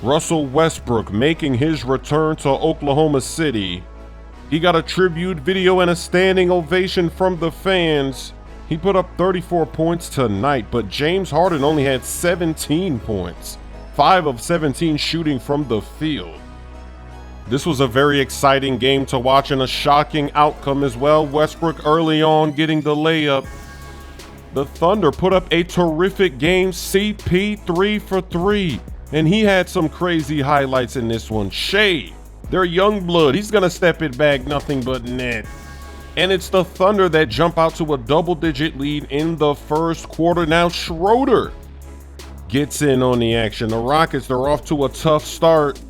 Russell Westbrook making his return to Oklahoma City. He got a tribute video and a standing ovation from the fans. He put up 34 points tonight, but James Harden only had 17 points, 5 of 17 shooting from the field. This was a very exciting game to watch and a shocking outcome as well. Westbrook early on getting the layup. The Thunder put up a terrific game, CP3 for 3, and he had some crazy highlights in this one. Shea, their young blood, he's gonna step it back, nothing but net. And it's the Thunder that jump out to a double-digit lead in the first quarter. Now Schroeder gets in on the action. The Rockets, they're off to a tough start.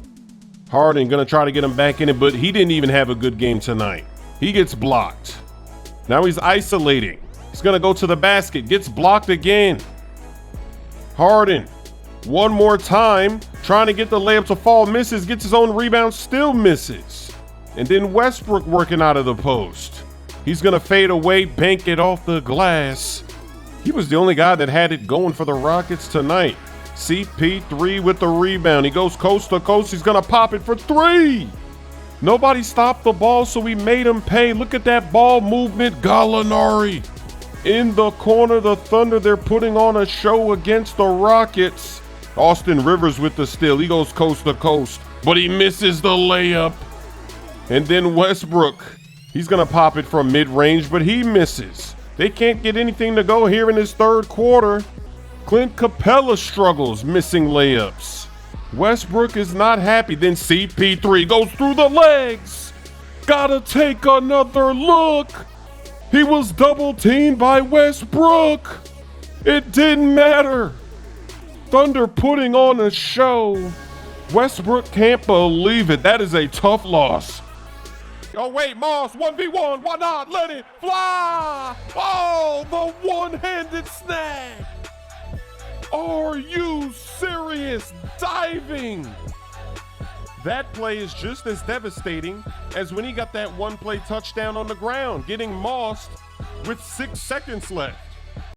Harden gonna try to get him back in it, but he didn't even have a good game tonight. He gets blocked. Now he's isolating. He's gonna go to the basket, gets blocked again. Harden, one more time, trying to get the layup to fall, misses, gets his own rebound, still misses. And then Westbrook working out of the post. He's gonna fade away, bank it off the glass. He was the only guy that had it going for the Rockets tonight. CP3 with the rebound. He goes coast to coast. He's gonna pop it for 3. Nobody stopped the ball, so we made him pay. Look at that ball movement. Gallinari in the corner. The Thunder, they're putting on a show against the Rockets. Austin Rivers with the steal. He goes coast to coast, but he misses the layup. And then Westbrook, he's gonna pop it from mid-range, but he misses. They can't get anything to go here in his third quarter. Clint Capella struggles, missing layups. Westbrook is not happy. Then CP3 goes through the legs. Gotta take another look. He was double teamed by Westbrook. It didn't matter. Thunder putting on a show. Westbrook can't believe it. That is a tough loss. Oh wait, Moss, 1v1, why not? Let it fly! Oh, the one-handed snag! Are you serious? Diving! That play is just as devastating as when he got that one-play touchdown on the ground, getting mossed with 6 seconds left.